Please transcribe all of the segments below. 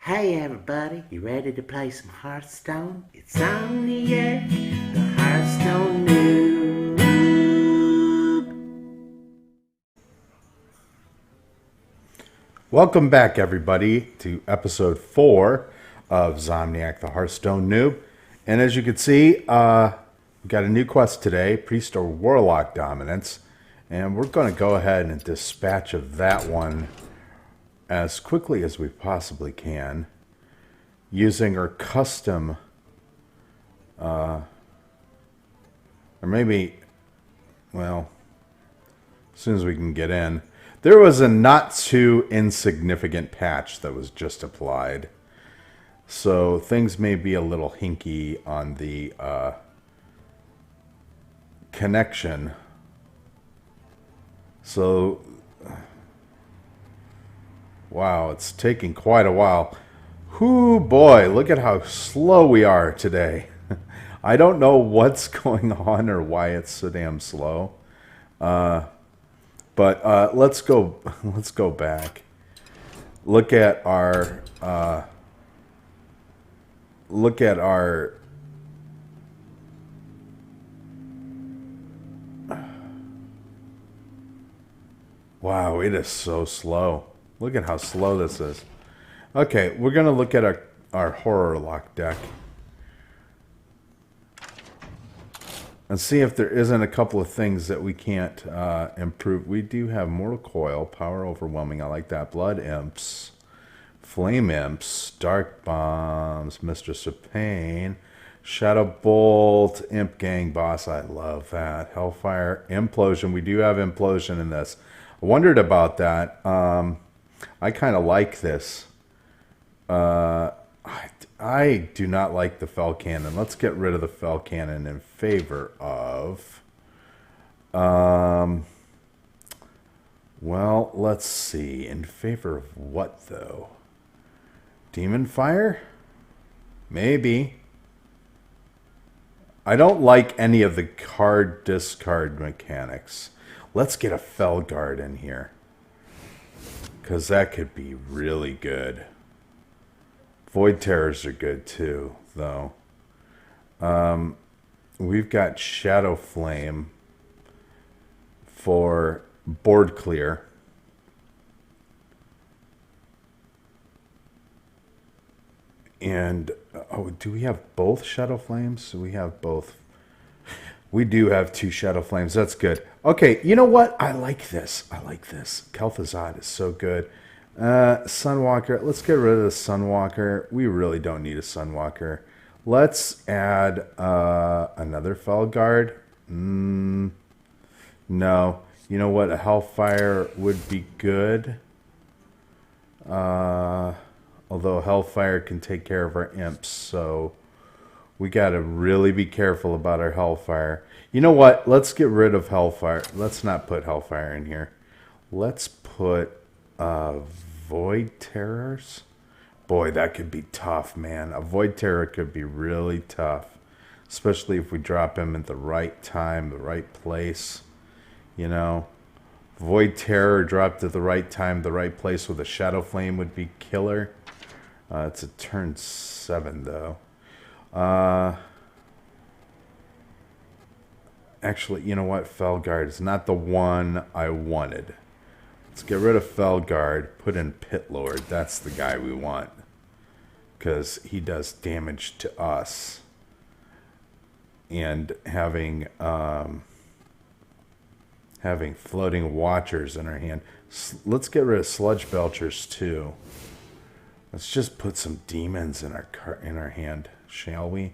Hey everybody, you ready to play some Hearthstone? It's Zomniac The Hearthstone Noob. Welcome back, everybody, to episode 4 of Zomniac The Hearthstone Noob. And as you can see, we got a new quest today, Priest or Warlock Dominance. And we're going to go ahead and dispatch of that one as quickly as we possibly can, using our custom, or maybe, well, as soon as we can get in. There was a not too insignificant patch that was just applied, so things may be a little hinky on the connection. So, wow, it's taking quite a while. Whoo boy, look at how slow we are today. I don't know what's going on or why it's so damn slow. But let's go back. Look at our wow, it is so slow. Look at how slow this is. Okay, we're gonna look at our horror lock deck and see if there isn't a couple of things that we can't improve. We do have Mortal Coil, Power Overwhelming, I like that. Blood Imps, Flame Imps, Dark Bombs, Mistress of Pain, Shadow Bolt, Imp Gang Boss, I love that. Hellfire, Implosion, we do have Implosion in this. I wondered about that. I kind of like this. I do not like the Fell Cannon. Let's get rid of the Fell Cannon in favor of... well, let's see. In favor of what, though? Demon Fire? Maybe. I don't like any of the card discard mechanics. Let's get a Fell Guard in here, because that could be really good. Void Terrors are good too, though. We've got Shadow Flame for board clear. And, oh, do we have both Shadow Flames? We have both. We do have 2 Shadow Flames. That's good. Okay, you know what? I like this. I like this. Kel'Thuzad is so good. Sunwalker. Let's get rid of the Sunwalker. We really don't need a Sunwalker. Let's add another Fell Guard. No. You know what? A Hellfire would be good. Although Hellfire can take care of our imps, so we got to really be careful about our Hellfire. You know what? Let's get rid of Hellfire. Let's not put Hellfire in here. Let's put Void Terrors. Boy, that could be tough, man. A Void Terror could be really tough, especially if we drop him at the right time, the right place. You know, Void Terror dropped at the right time, the right place with a Shadow Flame would be killer. It's a turn 7, though. Actually, you know what? Fell Guard is not the one I wanted. Let's get rid of Fell Guard. Put in Pit Lord. That's the guy we want, because he does damage to us. And having floating watchers in our hand. Let's get rid of Sludge Belchers too. Let's just put some demons in our hand, shall we?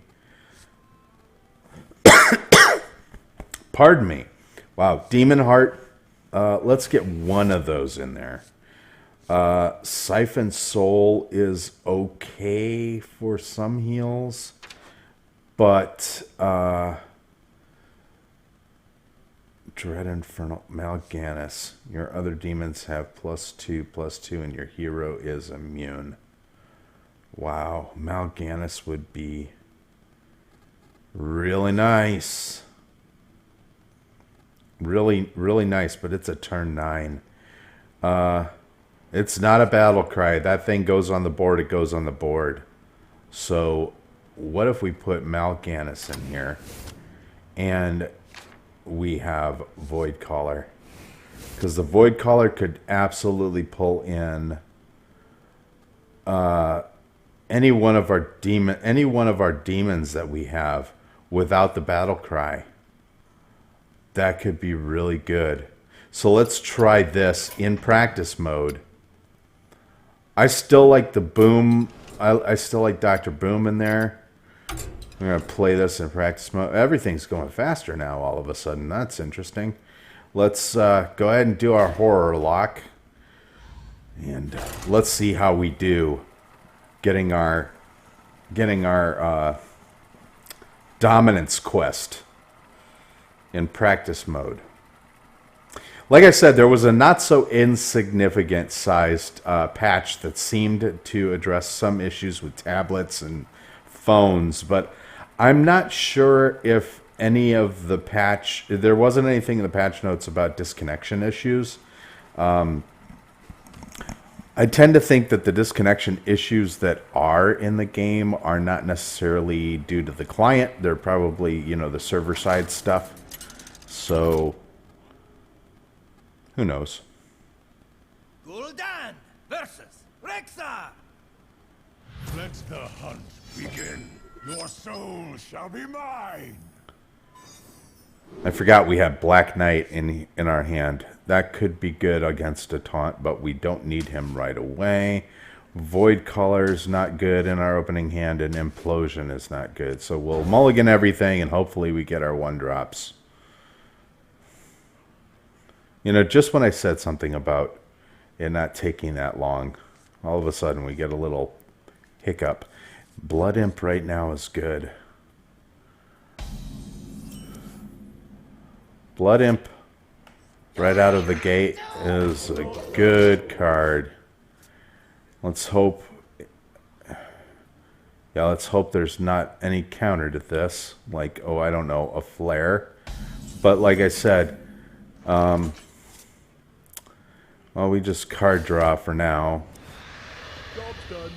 Pardon me. Wow, Demon Heart. Let's get one of those in there. Siphon Soul is okay for some heals, but Dread Infernal Mal'Ganis. Your other demons have +2/+2, and your hero is immune. Wow, Mal'Ganis would be really nice. Really, really nice, but it's a turn 9. It's not a battle cry. That thing goes on the board, it goes on the board. So what if we put Mal'Ganis in here and we have Void Caller? Because the Void Caller could absolutely pull in any one of our demons that we have without the battle cry. That could be really good. So let's try this in practice mode. I still like the Boom. I still like Dr. Boom in there. I'm going to play this in practice mode. Everything's going faster now all of a sudden. That's interesting. Let's go ahead and do our horror lock. And let's see how we do getting our dominance quest in practice mode. Like I said, there was a not so insignificant sized patch that seemed to address some issues with tablets and phones, but I'm not sure if any of the patch, there wasn't anything in the patch notes about disconnection issues. I tend to think that the disconnection issues that are in the game are not necessarily due to the client. They're probably, you know, the server side stuff. So who knows? Gul'dan versus Rexxar. Let the hunt begin. Your soul shall be mine. I forgot we have Black Knight in our hand. That could be good against a taunt, but we don't need him right away. Void Caller's not good in our opening hand, and Implosion is not good. So we'll mulligan everything, and hopefully we get our 1-drops. You know, just when I said something about it not taking that long, all of a sudden we get a little hiccup. Blood Imp right now is good. Blood Imp right out of the gate is a good card. Let's hope there's not any counter to this, like, oh, I don't know, a flare. But like I said, well, we just card draw for now. Job's done.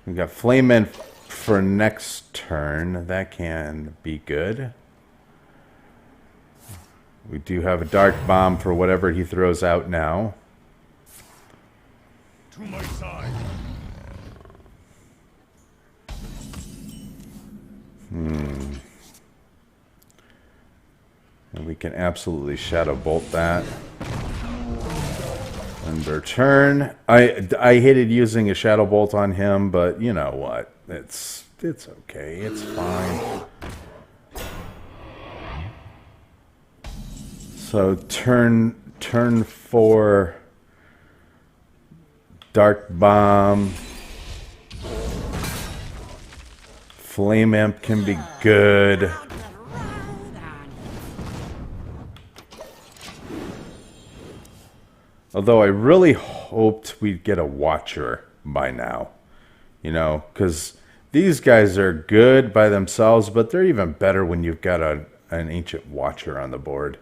We got Flame Imp for next turn. That can be good. We do have a Dark Bomb for whatever he throws out now. To my side. And we can absolutely Shadow Bolt that. Under turn. I hated using a Shadow Bolt on him, but you know what? It's okay. It's fine. So turn 4, Dark Bomb, Flame Imp can be good. Although I really hoped we'd get a Watcher by now, you know, because these guys are good by themselves, but they're even better when you've got an Ancient Watcher on the board.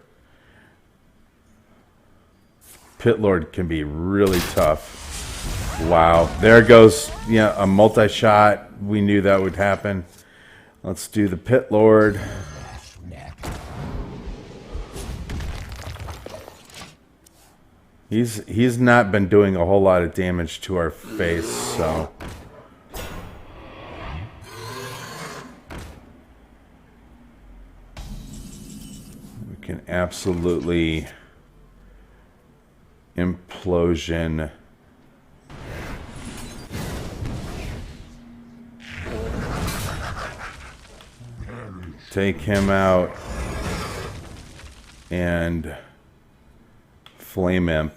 Pit Lord can be really tough. Wow. There goes, yeah, a multi-shot. We knew that would happen. Let's do the Pit Lord. He's not been doing a whole lot of damage to our face, so... we can absolutely... Implosion. Take him out. And Flame Imp.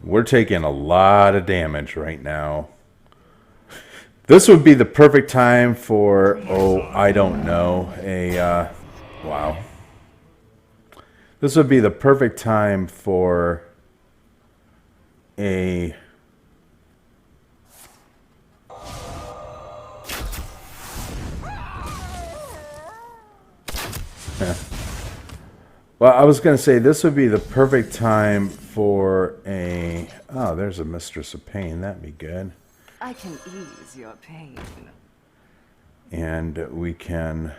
We're taking a lot of damage right now. This would be the perfect time for, oh, I don't know, wow. This would be the perfect time for a... Well, I was going to say this would be the perfect time for a... Oh, there's a Mistress of Pain. That'd be good. I can ease your pain. And we can...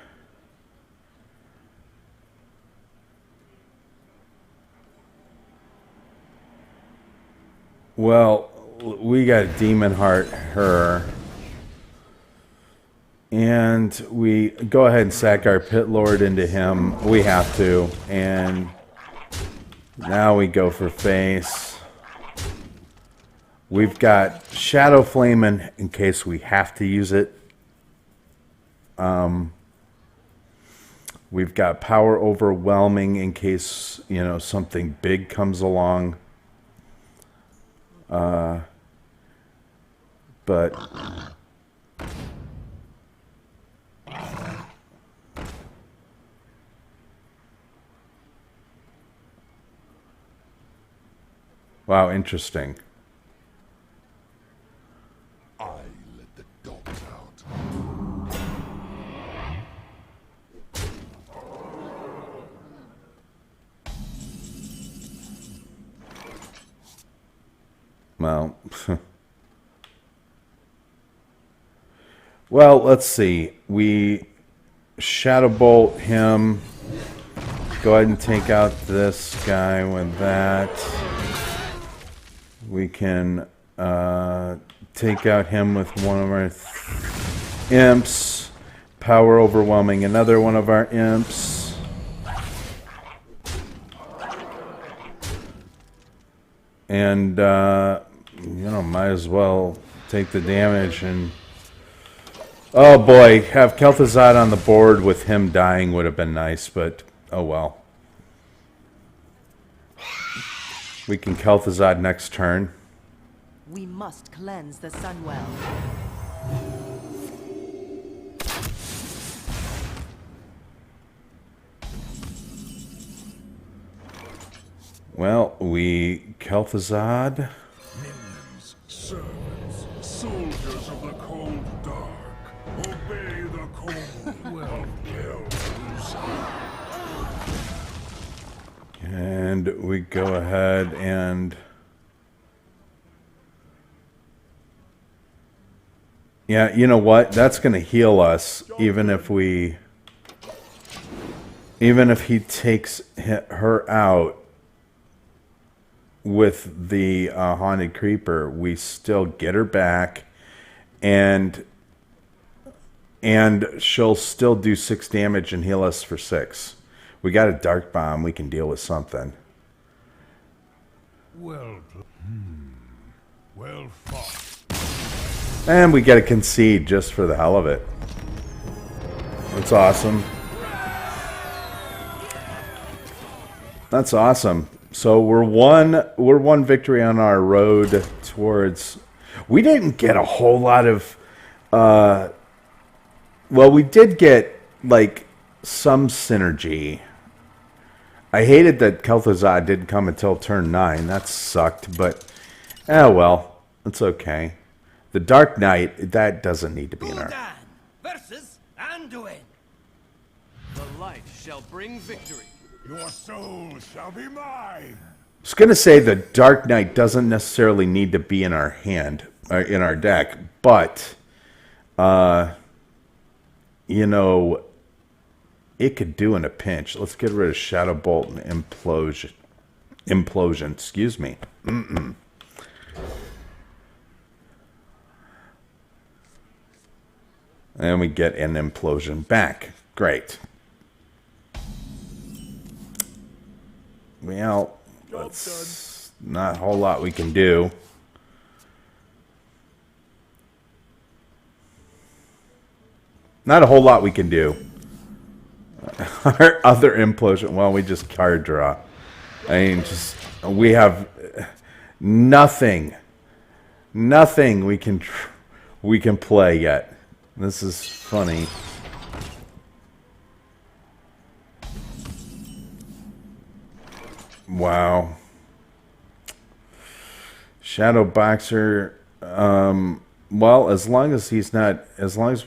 Well, we got Demon Heart her. And we go ahead and sack our Pit Lord into him. We have to. And now we go for face. We've got Shadow Flame in case we have to use it. We've got Power Overwhelming in case, you know, something big comes along. But wow, interesting. I let the dogs out. Well, well, let's see. We Shadow Bolt him. Go ahead and take out this guy with that. We can take out him with one of our imps. Power Overwhelming another one of our imps. And, you know, might as well take the damage and... Oh boy, have Kel'Thuzad on the board with him dying would have been nice, but oh well. We can Kel'Thuzad next turn. We must cleanse the Sunwell. Well, we Kel'Thuzad. Minions, servants, soldiers of the cold dark, obey the call of Kel'Thuzad. And we go ahead and... Yeah, you know what? That's going to heal us, even if we... Even if he takes her out with the Haunted Creeper, we still get her back, and she'll still do 6 damage and heal us for 6. We got a Dark Bomb. We can deal with something. Well fought. And we get a concede just for the hell of it. That's awesome. That's awesome. So we're one victory on our road towards... We didn't get a whole lot of... well, we did get, like, some synergy. I hated that Kel'Thuzad didn't come until turn 9. That sucked, but... Oh, well. It's okay. The Dark Knight, that doesn't need to be in our... Gul'dan versus Anduin. The light shall bring victory. Your soul shall be mine. I was going to say the Dark Knight doesn't necessarily need to be in our hand, or in our deck, but, you know, it could do in a pinch. Let's get rid of Shadow Bolt and Implosion, excuse me. And we get an Implosion back. Great. Well, that's not a whole lot we can do. Not a whole lot we can do. Our other Implosion, well, we just card draw. I mean, just, we have nothing we can play yet. This is funny. Wow. Shadow Boxer, well, as long as we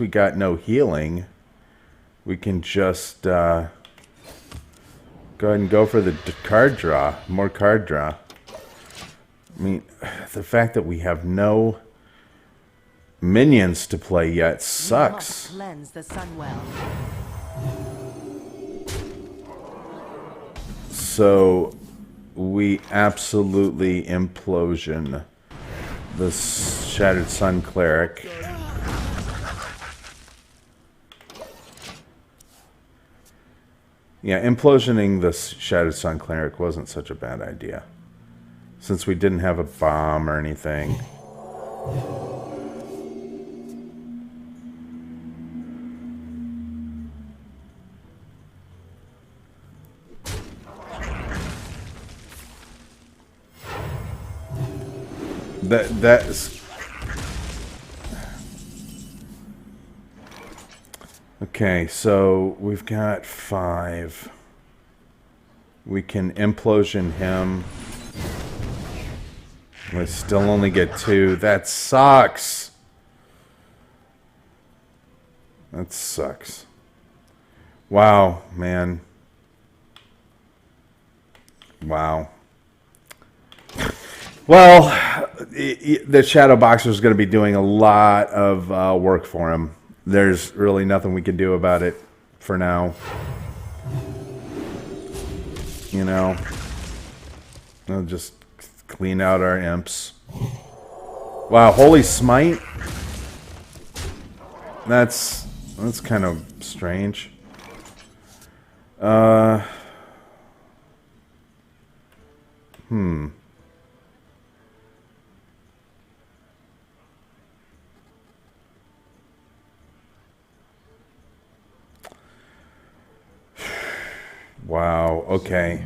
got no healing, we can just go Go ahead and go for the card draw. More card draw. I mean, the fact that we have no minions to play yet sucks. We must cleanse the Sunwell. So we absolutely implosion the Shattered Sun Cleric. Yeah, implosioning the Shattered Sun Cleric wasn't such a bad idea, since we didn't have a bomb or anything. That's okay. So we've got 5. We can implosion him. We still only get 2. That sucks. That sucks. Wow, man. Wow. Well, the Shadow Boxer is going to be doing a lot of work for him. There's really nothing we can do about it for now. You know, we'll just clean out our imps. Wow, Holy Smite. That's kind of strange. Wow, okay.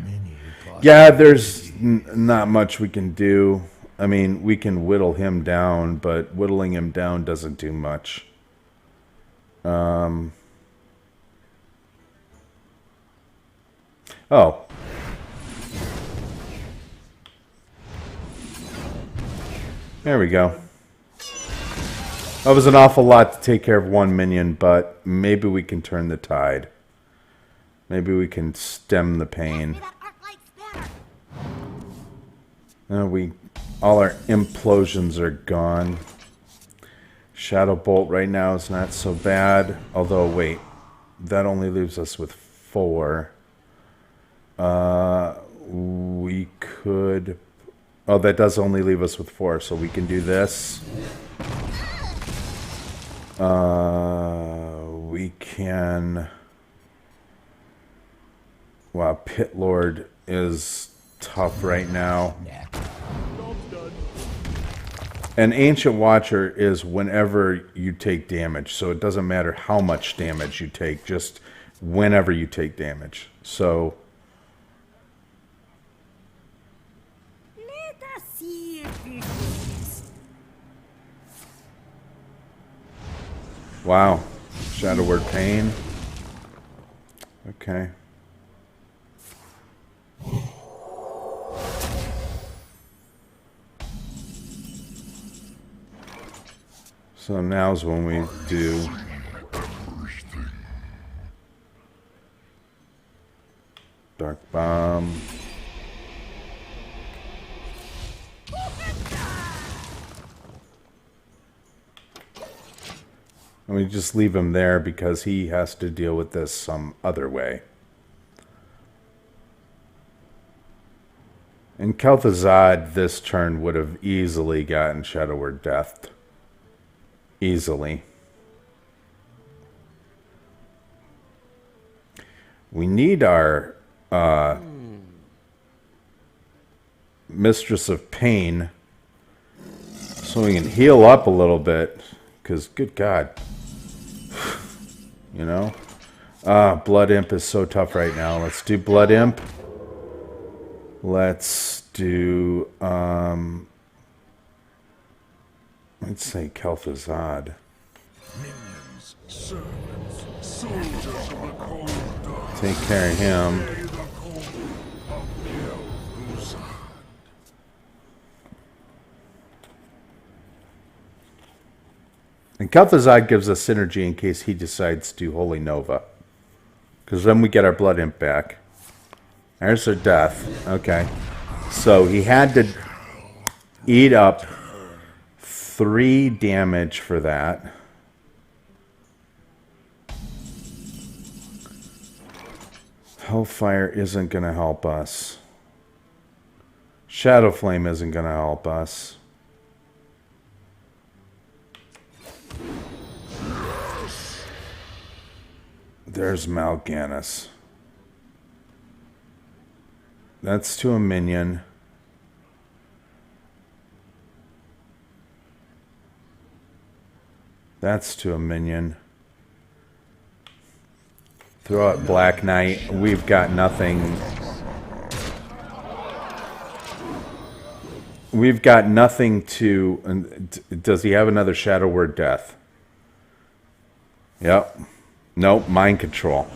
Yeah, there's not much we can do. I mean, we can whittle him down, but whittling him down doesn't do much. Oh. There we go. That was an awful lot to take care of one minion, but maybe we can turn the tide. Maybe we can stem the pain. All our implosions are gone. Shadow Bolt right now is not so bad. Although, wait, that only leaves us with 4. We could... Oh, that does only leave us with 4, so we can do this. We can... Wow, Pit Lord is tough right now. An Ancient Watcher is whenever you take damage, so it doesn't matter how much damage you take, just whenever you take damage. So, let us see if this is... wow, Shadow Word Pain. Okay. So now's when we do Dark Bomb. And we just leave him there because he has to deal with this some other way. And Kel'Thuzad this turn would have easily gotten Shadow Word Deathed. Easily. We need our Mistress of Pain so we can heal up a little bit, because good God, you know, Blood Imp is so tough right now. Let's do Blood Imp. Let's do let's say Kel'Thuzad. Minions, servants, soldiers of the cold dark. Take care of him. Obey the call of Kel'Thuzad. And Kel'Thuzad gives us synergy in case he decides to Holy Nova. Because then we get our Blood Imp back. There's her death. Okay. So he had to eat up 3 damage for that. Hellfire isn't going to help us. Shadow Flame isn't going to help us. There's Mal'Ganis. That's to a minion. That's to a minion. Throw out Black Knight. We've got nothing. We've got nothing to... Does he have another Shadow Word Death? Yep. Nope, Mind Control.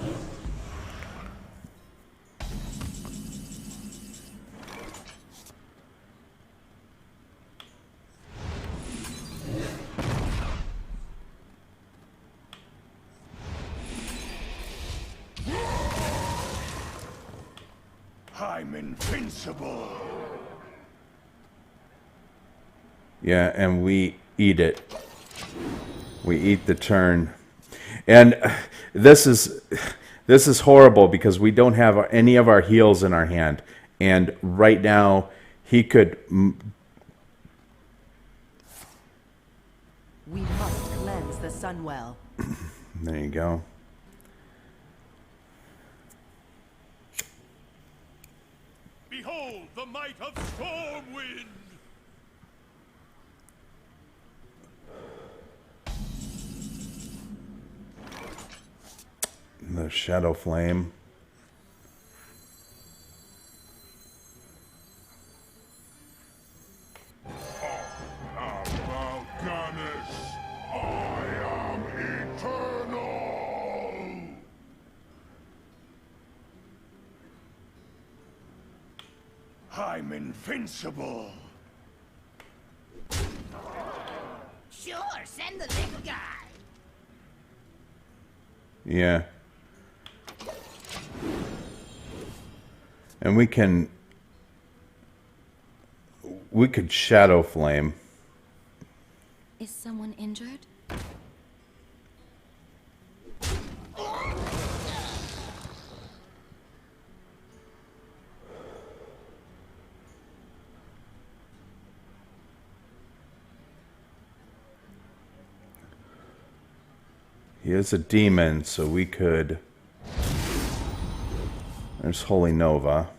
I'm invincible. Yeah, and we eat it. We eat the turn. And this is horrible because we don't have any of our heals in our hand. And right now, he could... We must cleanse the Sunwell. There you go. Behold the might of Stormwind! The Shadow Flame. Mal'Ganis, I am eternal! I'm invincible! Sure, send the little guy. Yeah. And we could Shadow Flame. Is someone injured? He is a demon, so we could... There's Holy Nova.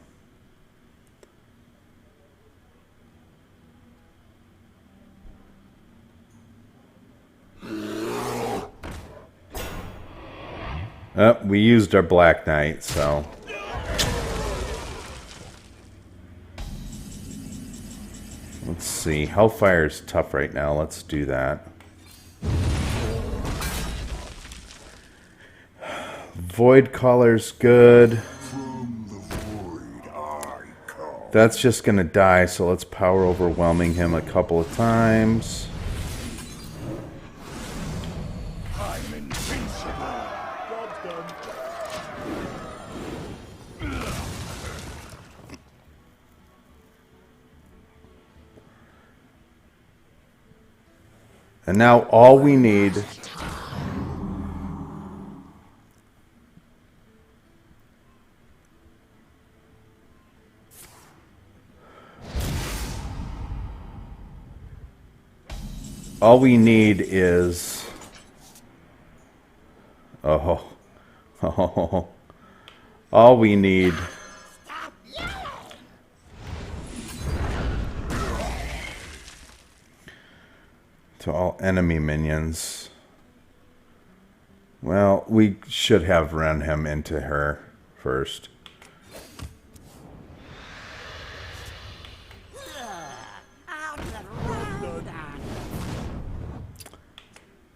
We used our Black Knight, so... Let's see. Hellfire's tough right now. Let's do that. Void Caller's good. From the void I come. That's just gonna die, so let's power overwhelming him a couple of times. I'm invincible! Job's done. And now all we need... All we need is... Oh. Oh. All we need... To all enemy minions. Well, we should have run him into her first.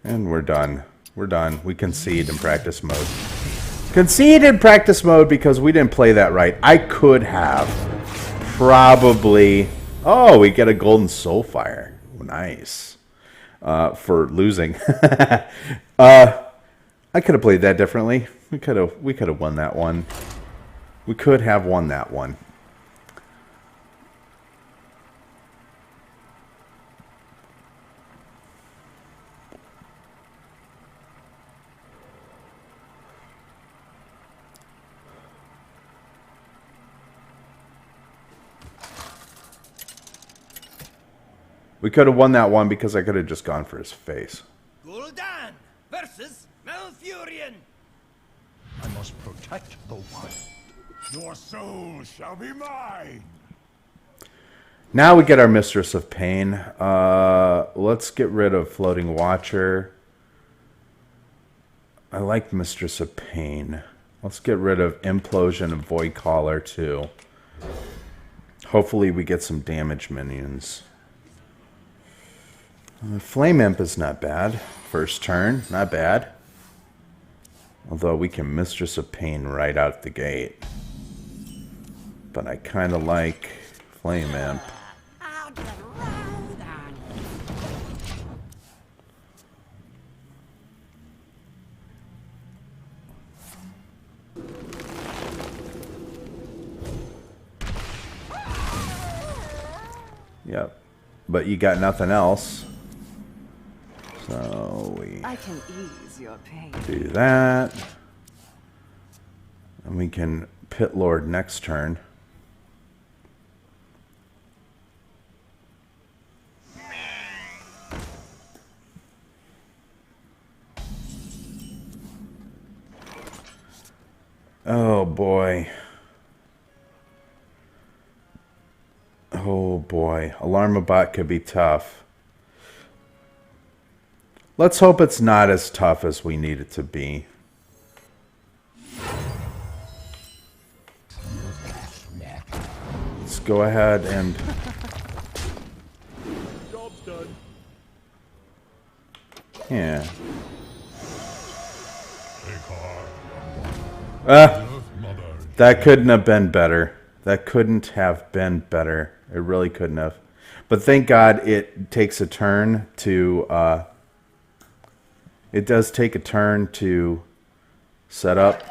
And we're done. We're done. We concede in practice mode. Concede in practice mode because we didn't play that right. I could have probably... Oh, we get a golden soulfire. Nice. For losing. I could have played that differently. We could have won that one. We could have won that one. We could have won that one because I could have just gone for his face. Gul'dan versus Malfurion. I must protect the wild. Your soul shall be mine. Now we get our Mistress of Pain. Let's get rid of Floating Watcher. I like Mistress of Pain. Let's get rid of Implosion and Void Caller too. Hopefully we get some damage minions. Flame Imp is not bad. First turn, not bad. Although we can Mistress of Pain right out the gate. But I kind of like Flame Imp. I'll get round on Yep. But you got nothing else. So we I can ease your pain. do that. And we can Pit Lord next turn. Oh boy. Oh boy. Alarmabot could be tough. Let's hope it's not as tough as we need it to be. Let's go ahead and... Job's done. Yeah. Take heart. Ah! Mother. That couldn't have been better. That couldn't have been better. It really couldn't have. But thank God it takes a turn to... it does take a turn to set up.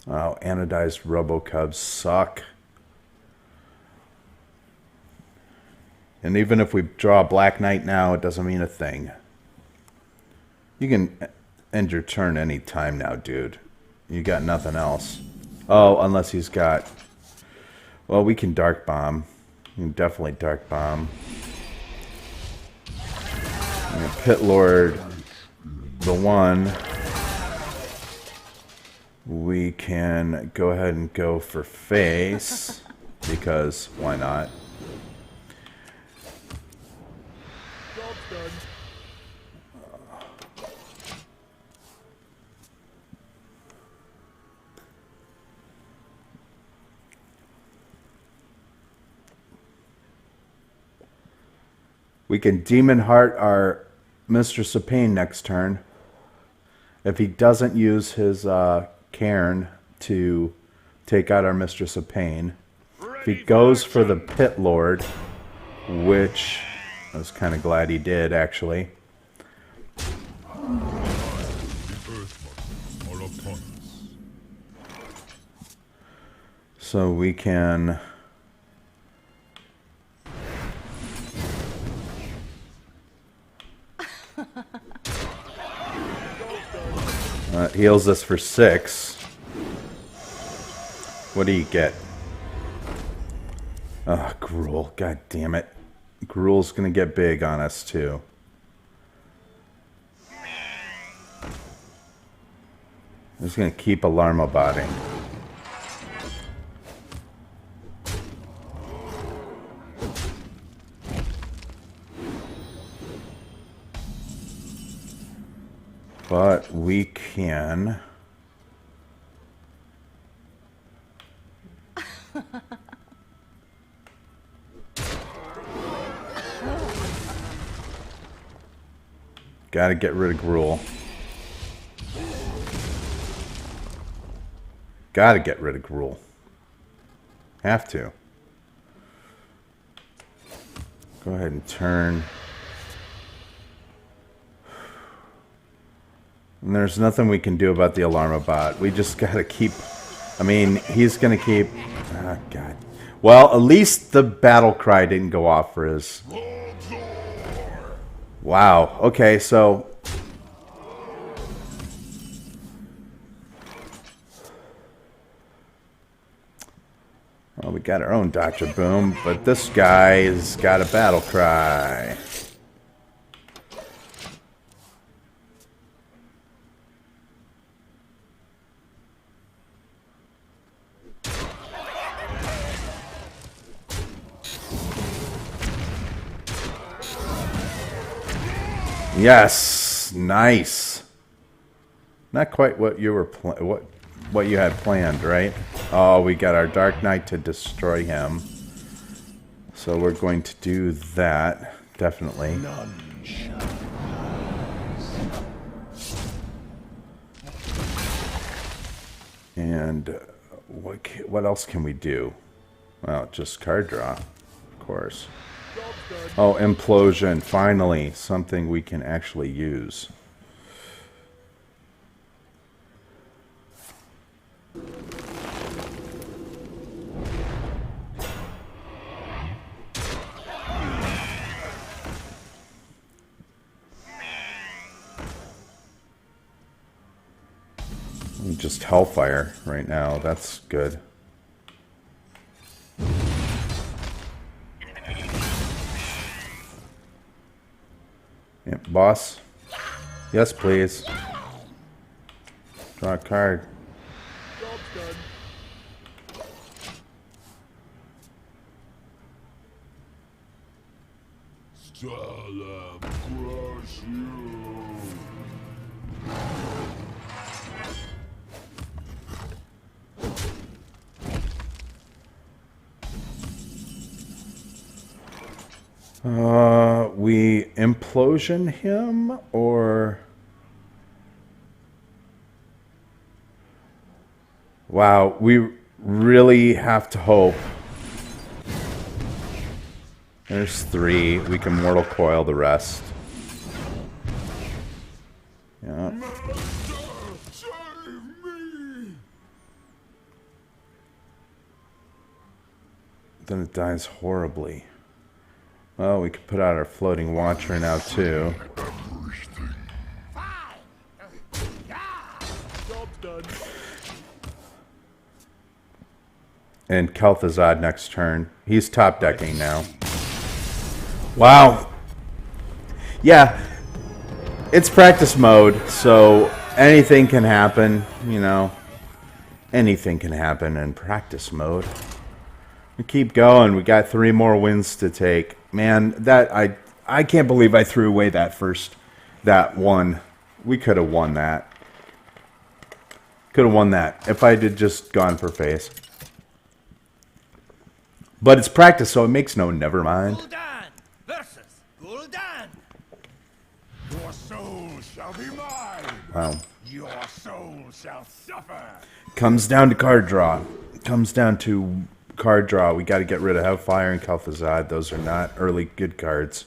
Oh, anodized Robocubs suck. And even if we draw a Black Knight now, it doesn't mean a thing. You can end your turn any time now, dude. You got nothing else. Oh, unless he's got... Well, we can Dark Bomb. We can definitely Dark Bomb. And Pit Lord, the one. We can go ahead and go for face. Because why not? Job's done. We can Demon Heart our Mistress of Pain next turn. If he doesn't use his Cairn to take out our Mistress of Pain. If he goes for the Pit Lord, which I was kind of glad he did, actually. The Earth Mother are upon us. So we can... heals us for 6. What do you get? Oh, Gruul. God damn it. Gruul's going to get big on us, too. I'm just going to keep Alarmabotting. But we can... Gotta get rid of Gruul. Gotta get rid of Gruul. Have to. Go ahead and turn And there's nothing we can do about the Alarmabot. We just gotta keep... I mean, he's gonna keep... Oh, God. Well, at least the battle cry didn't go off for his... Wow. Okay, so... Well, we got our own Dr. Boom, but this guy's got a battle cry. Yes, nice. Not quite what you were what you had planned, right? Oh, we got our Dark Knight to destroy him. So we're going to do that, definitely. And what else can we do? Well, just card draw, of course. Oh, implosion. Finally, something we can actually use. Just Hellfire right now. That's good. Yep, boss. Yes, please. Draw a card. Stella, crush you. We implosion him, or... Wow, we really have to hope. There's 3. We can Mortal Coil the rest. Yeah. Then it dies horribly. Well, we could put out our floating watcher now, too. And Kel'Thuzad next turn. He's top decking now. Wow. Yeah. It's practice mode, so anything can happen, you know. Anything can happen in practice mode. We keep going. We got 3 more wins to take. Man, that I can't believe I threw away that one. We could have won that. Could have won that if I had just gone for face. But it's practice, so it makes no never mind. Gul'dan versus Gul'dan. Your soul shall be mine. Wow. Your soul shall suffer. Comes down to card draw. Comes down to card draw. We got to get rid of Hellfire and Kel'Thuzad. Those are not early good cards.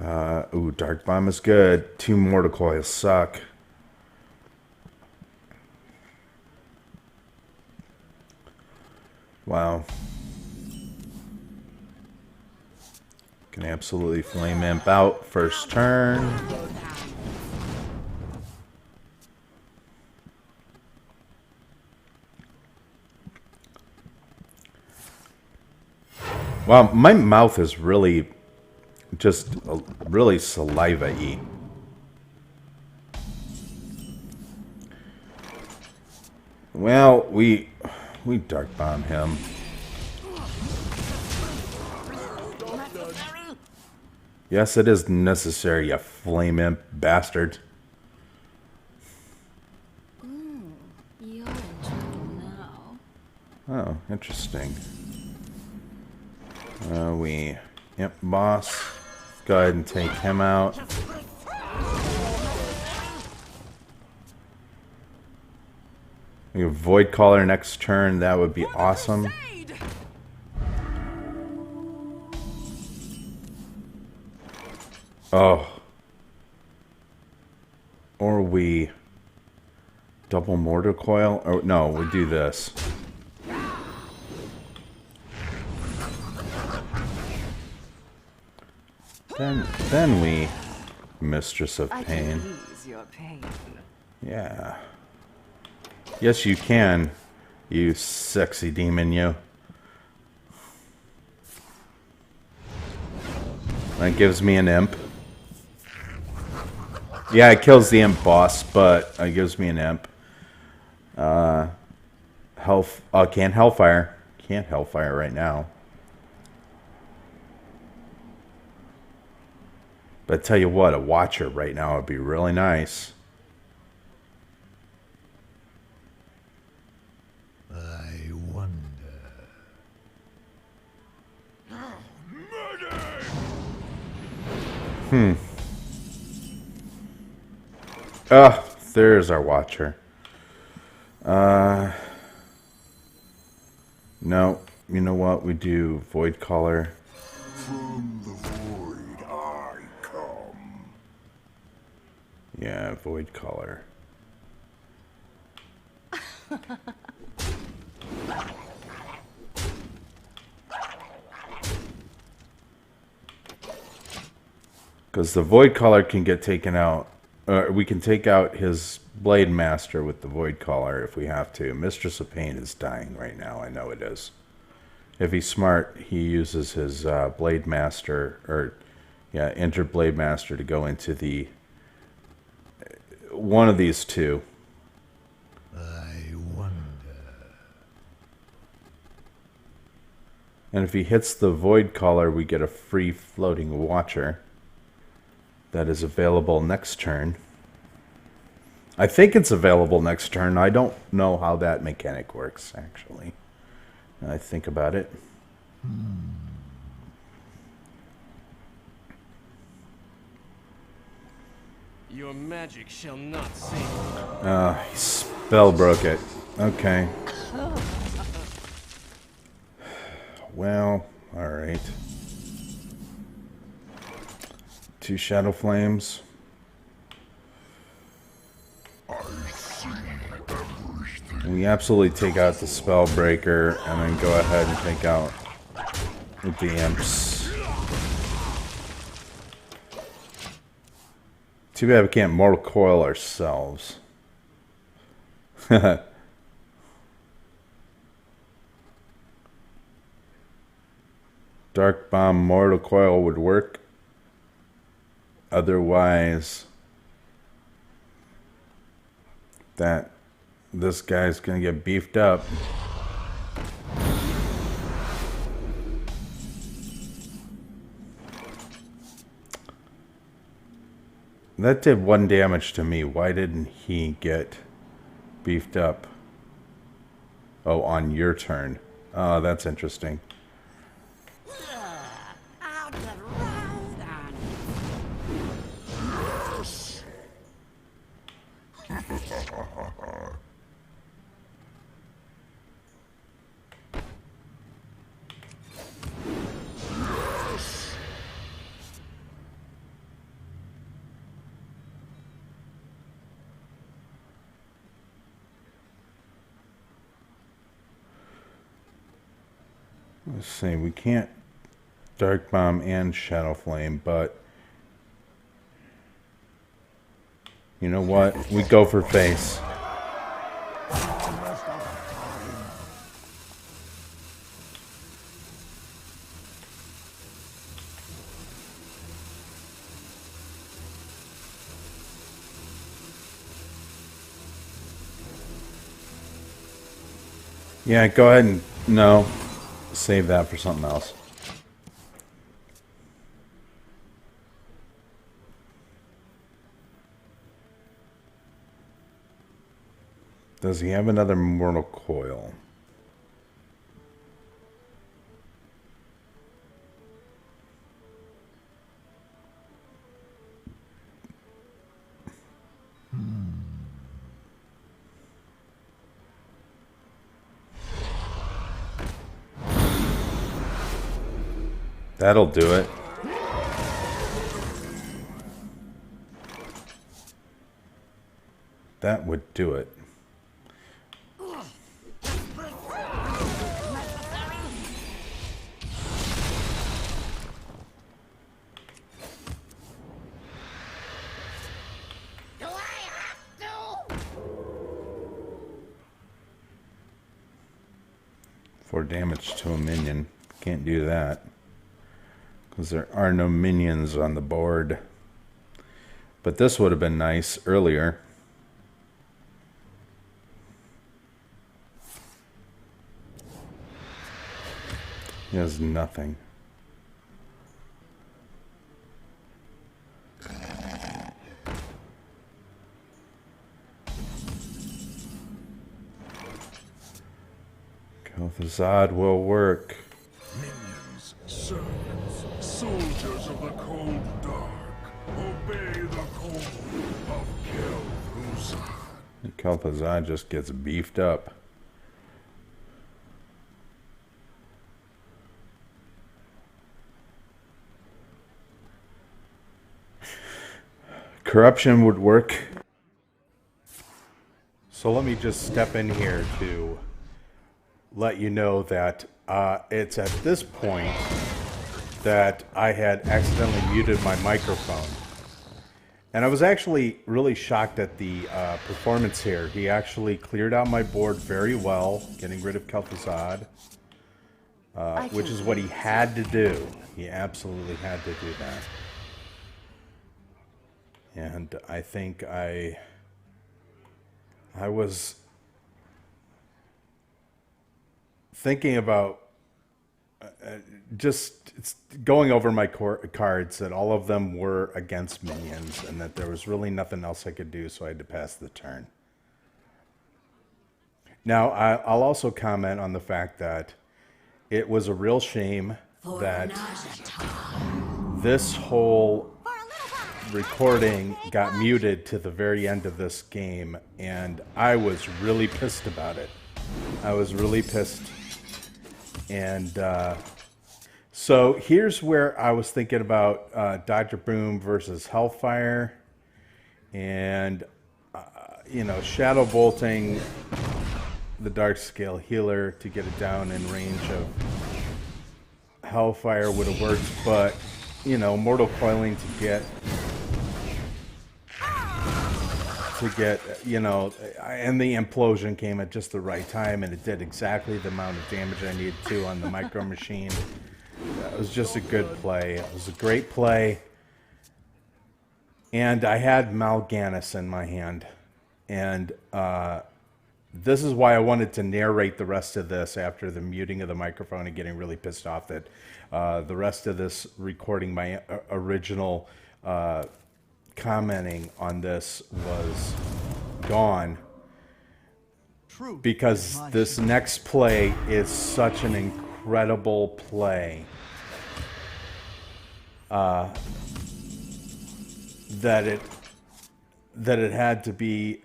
Ooh, Dark Bomb is good. 2 Mortal Coils suck. Wow. Can absolutely Flame Imp out first turn. Wow, my mouth is really just really saliva-y. Well, we Dark Bomb him. Yes, it is necessary, you Flame Imp bastard. You're in trouble now. Oh, interesting. Yep, boss. Go ahead and take him out. We have Void Caller next turn. That would be awesome. Oh. Or we double mortar coil? Or no, we do this. Then we Mistress of I Pain. can ease your pain. Yeah. Yes, you can, you sexy demon, you. That gives me an imp. Yeah, it kills the imp boss, but it gives me an imp. Can't Hellfire. Can't Hellfire right now. But I tell you what, a Watcher right now would be really nice. I wonder. There's our Watcher. No, you know what? We do Void Caller. From the void I come. Yeah, Void Caller. Because the Void Caller can get taken out. We can take out his Blade Master with the Void Caller if we have to. Mistress of Pain is dying right now. I know it is. If he's smart, he uses his Blade Master, or injured Blade Master to go into the one of these two. I wonder. And if he hits the Void Caller, we get a free floating Watcher that is available next turn. I think it's available next turn. I don't know how that mechanic works, actually. I think about it. Your magic shall not save. He spell broke it. Okay. Well, alright. 2 Shadow Flames. We absolutely take out the Spellbreaker and then go ahead and take out with the Imps. Too bad we can't Mortal Coil ourselves. Dark Bomb Mortal Coil would work. Otherwise, this guy's gonna get beefed up. That did 1 damage to me. Why didn't he get beefed up? Oh, on your turn. Oh, that's interesting. I'll get right on Let's see, we can't Dark Bomb and Shadow Flame, but you know what? We go for face. Yeah, go ahead and no. Save that for something else. Does he have another Mortal Coil? That'll do it. that would do it. Do I have to? 4 damage to a minion. Can't do that. Because there are no minions on the board. But this would have been nice earlier. He has nothing. Kel'Thuzad will work. Minions, servants, soldiers of the cold dark, obey the call of Kel'Thuzad. Kel'Thuzad just gets beefed up. Corruption would work. So let me just step in here to let you know that it's at this point that I had accidentally muted my microphone. And I was actually really shocked at the performance here. He actually cleared out my board very well, getting rid of Kel'Thuzad, which is what he had to do. He absolutely had to do that. And I think I was thinking about just going over my cards, that all of them were against minions and that there was really nothing else I could do, so I had to pass the turn. Now, I'll also comment on the fact that it was a real shame that this whole recording got muted to the very end of this game, and I was really pissed about it. I was really pissed. And so here's where I was thinking about Dr. Boom versus Hellfire, and you know, shadow bolting the Dark Scale Healer to get it down in range of Hellfire would have worked, but you know, Mortal Coiling to get, you know, and the implosion came at just the right time, and it did exactly the amount of damage I needed to on the Micro Machine. It was just a good play. It was a great play. And I had Mal'Ganis in my hand. And this is why I wanted to narrate the rest of this after the muting of the microphone and getting really pissed off that the rest of this recording, my original commenting on this, was gone, because this next play is such an incredible play that it had to be.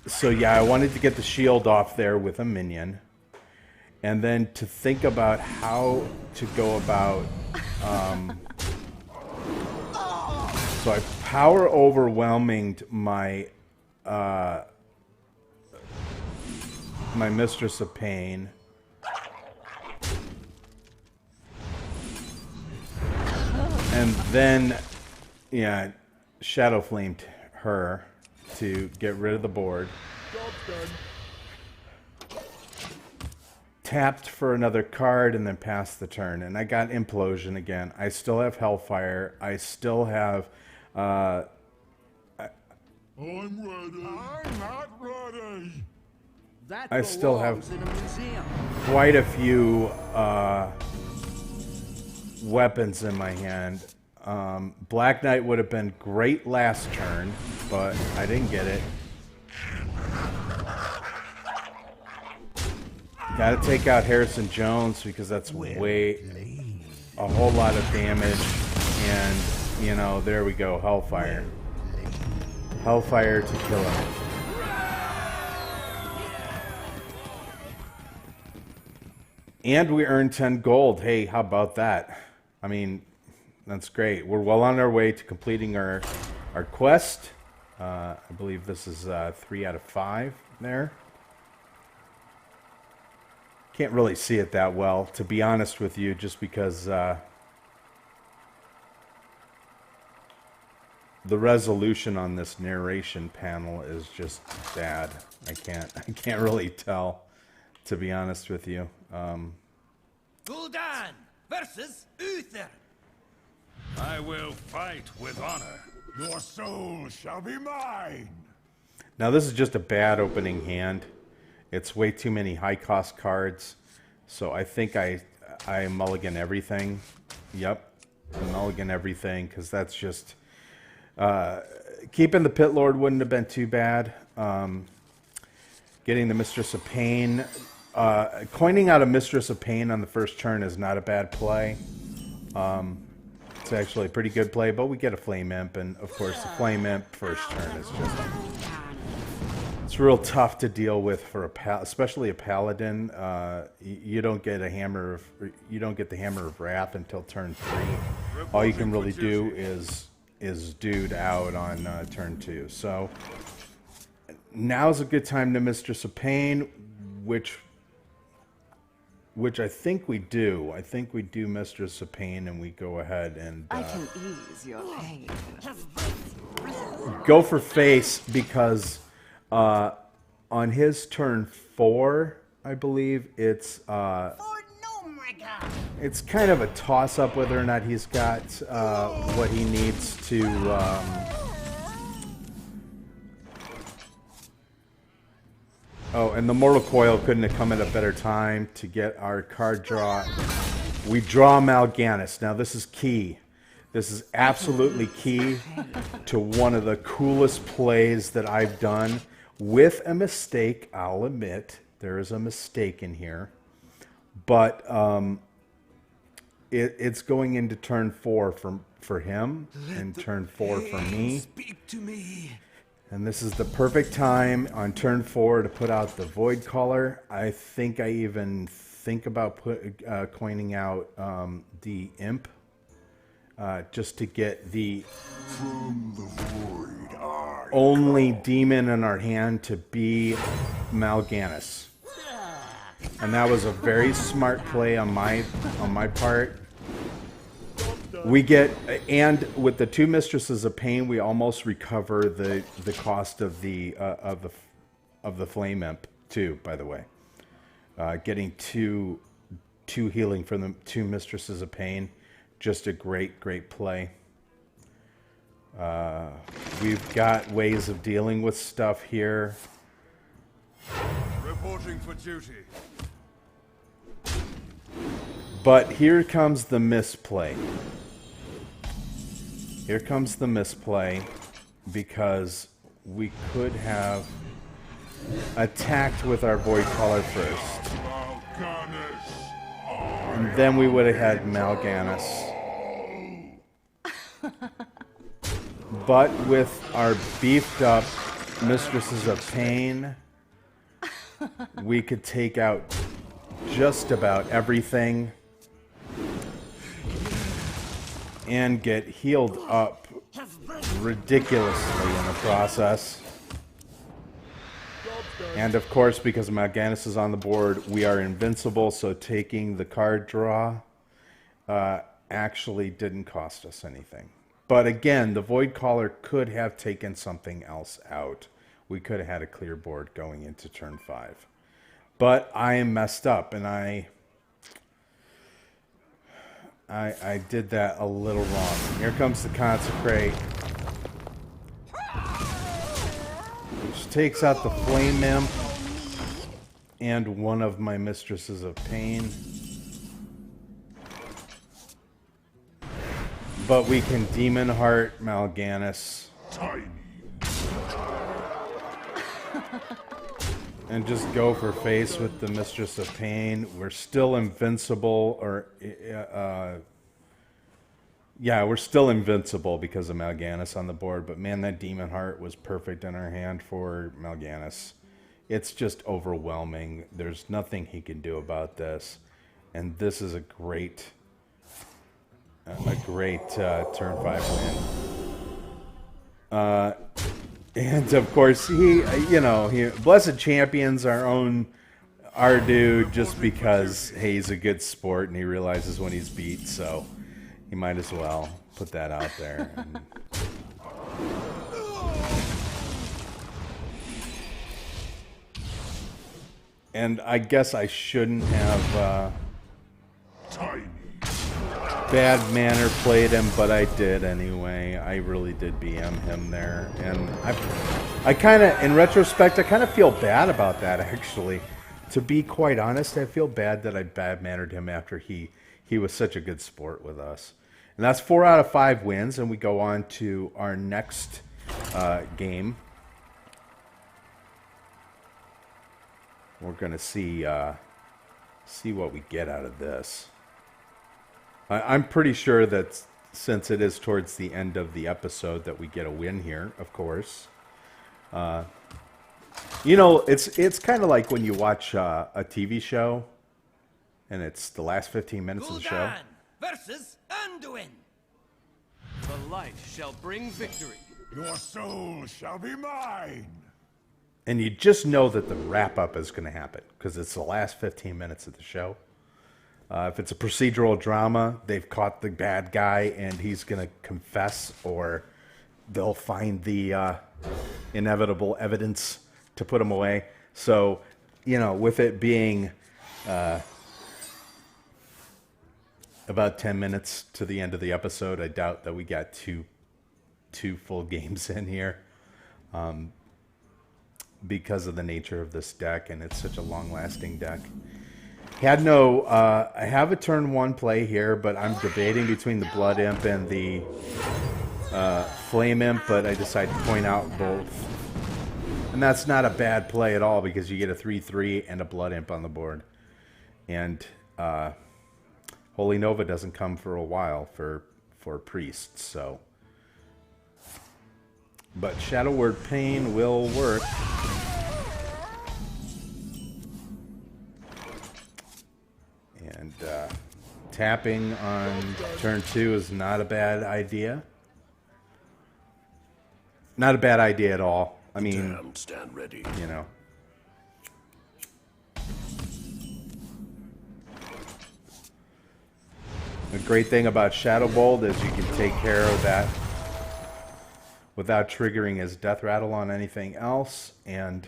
So yeah, I wanted to get the shield off there with a minion, and then to think about how to go about so I power overwhelming my my Mistress of Pain, and then yeah, Shadow Flamed her to get rid of the board. Tapped for another card and then passed the turn, and I got Implosion again. I still have Hellfire. I still have I'm ready. I'm not ready. I still have quite a few weapons in my hand. Black Knight would have been great last turn, but I didn't get it. Gotta take out Harrison Jones because that's a whole lot of damage. And, you know, there we go, Hellfire. Hellfire to kill him. And we earned 10 gold. Hey, how about that? I mean, that's great. We're well on our way to completing our quest. I believe this is 3 out of 5 there. Can't really see it that well, to be honest with you, just because the resolution on this narration panel is just bad. I can't really tell, to be honest with you. Gul'dan versus Uther. I will fight with honor. Your soul shall be mine. Now this is just a bad opening hand. It's way too many high cost cards. So I think I mulligan everything. Yep. I mulligan everything because that's just keeping the Pit Lord wouldn't have been too bad. Getting the Mistress of Pain, coining out a Mistress of Pain on the first turn is not a bad play. It's actually a pretty good play, but we get a Flame Imp, and of course the Flame Imp first turn is just, it's real tough to deal with for especially a Paladin. You don't get a hammer of, you don't get the Hammer of Wrath until turn 3. All you can really do is dude out on turn 2. So now's a good time to Mistress of Pain, which I think we do. I think we do Mistress of Pain, and we go ahead and I can ease your pain. go for face, because on his turn 4, I believe, it's it's kind of a toss-up whether or not he's got what he needs to oh, and the Mortal Coil couldn't have come at a better time to get our card draw. We draw Mal'Ganis. Now this is key. This is absolutely key to one of the coolest plays that I've done. With a mistake, I'll admit, there is a mistake in here. But it's going into turn 4 for him, and turn 4 for me. Speak to me. And this is the perfect time on turn 4 to put out the Void Caller. I think I even think about coining out the Imp, just to get the only demon in our hand to be Mal'Ganis. And that was a very smart play on my part. We get, and with the 2 Mistresses of Pain, we almost recover the cost of the Flame Imp too. By the way, getting two healing from the 2 Mistresses of Pain, just a great play. We've got ways of dealing with stuff here. Reporting for duty. But here comes the misplay. Here comes the misplay, because we could have attacked with our Void Caller first. And then we would have had Mal'Ganis. But with our beefed up Mistresses of Pain, we could take out just about everything and get healed up ridiculously in the process. And of course, because Mal'Ganis is on the board, we are invincible, so taking the card draw actually didn't cost us anything. But again, the Void Caller could have taken something else out. We could have had a clear board going into turn 5. But I am messed up, and I did that a little wrong. Here comes the Consecrate, which takes out the Flame Imp and one of my Mistresses of Pain. But we can Demon Heart Mal'Ganis and just go for face with the Mistress of Pain. We're still invincible, or yeah, we're still invincible because of Mal'Ganis on the board. But man, that Demon Heart was perfect in our hand for Mal'Ganis. It's just overwhelming. There's nothing he can do about this, and this is a great turn 5 win. And of course, Blessed Champion's our dude just because hey, he's a good sport and he realizes when he's beat, so he might as well put that out there. And I guess I shouldn't have bad manner played him, but I did anyway. I really did BM him there. And I kind of, in retrospect, I kind of feel bad about that, actually. To be quite honest, I feel bad that I bad-mannered him after he was such a good sport with us. And that's 4 out of 5 wins, and we go on to our next game. We're going to see what we get out of this. I'm pretty sure that since it is towards the end of the episode that we get a win here, of course. It's kind of like when you watch a TV show and it's the last 15 minutes of the show. Gul'dan versus Anduin. The light shall bring victory. Your soul shall be mine. And you just know that the wrap-up is going to happen because it's the last 15 minutes of the show. If it's a procedural drama, they've caught the bad guy and he's going to confess, or they'll find the inevitable evidence to put him away. So, with it being about 10 minutes to the end of the episode, I doubt that we got two full games in here. Because of the nature of this deck, and it's such a long-lasting deck. I have a turn 1 play here, but I'm debating between the Blood Imp and the Flame Imp, but I decided to point out both. And that's not a bad play at all, because you get a 3/3 and a Blood Imp on the board. And Holy Nova doesn't come for a while for priests, so... But Shadow Word Pain will work. And tapping on turn 2 is not a bad idea. Not a bad idea at all. I mean, Stand ready. The great thing about Shadow Bolt is you can take care of that without triggering his death rattle on anything else. And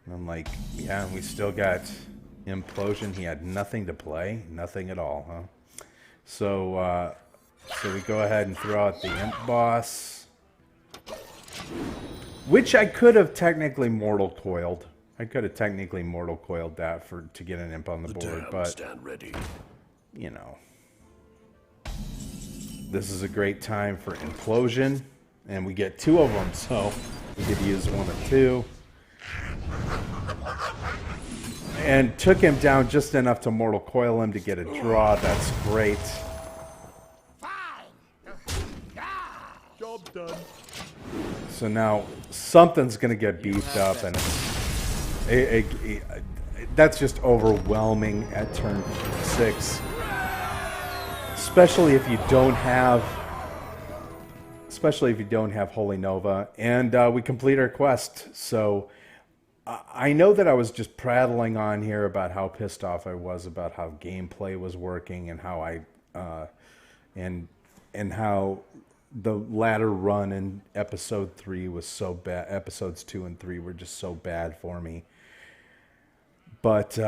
I'm like, yeah, we still got Implosion. He had nothing to play, nothing at all, huh? So we go ahead and throw out the Imp Boss, which I could have technically Mortal Coiled. I could have technically Mortal Coiled that to get an Imp on the board, but Stand ready. This is a great time for Implosion, and we get 2 of them, so we could use 1 or 2. And took him down just enough to Mortal Coil him to get a draw. That's great. Job done. So now something's going to get beefed up, and that's just overwhelming at turn 6. Especially if you don't have Holy Nova. And we complete our quest. So I know that I was just prattling on here about how pissed off I was about how gameplay was working and how and how the latter run in episode 3 was so bad. Episodes 2 and 3 were just so bad for me. But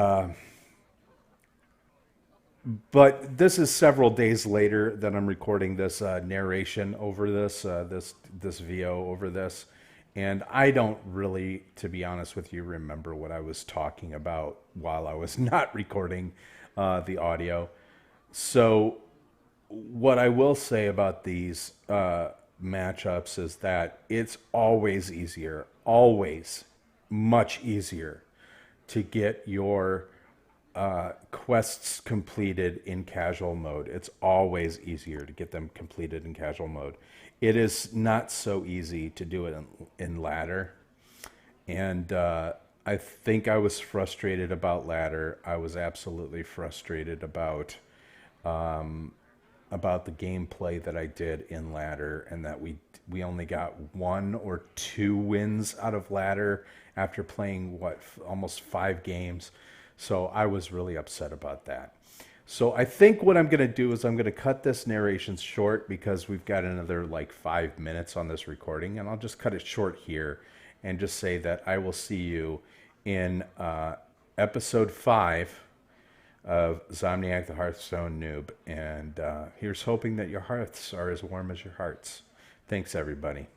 this is several days later that I'm recording this narration over this VO over this. And I don't really, to be honest with you, remember what I was talking about while I was not recording the audio. So what I will say about these matchups is that it's always much easier to get your quests completed in casual mode. It's always easier to get them completed in casual mode. It is not so easy to do it in ladder. And I think I was frustrated about ladder. I was absolutely frustrated about the gameplay that I did in ladder, and that we only got 1 or 2 wins out of ladder after playing, almost 5 games. So I was really upset about that. So I think what I'm going to do is I'm going to cut this narration short because we've got another like 5 minutes on this recording, and I'll just cut it short here and just say that I will see you in episode 5 of Zomniac The Hearthstone Noob. And here's hoping that your hearths are as warm as your hearts. Thanks, everybody.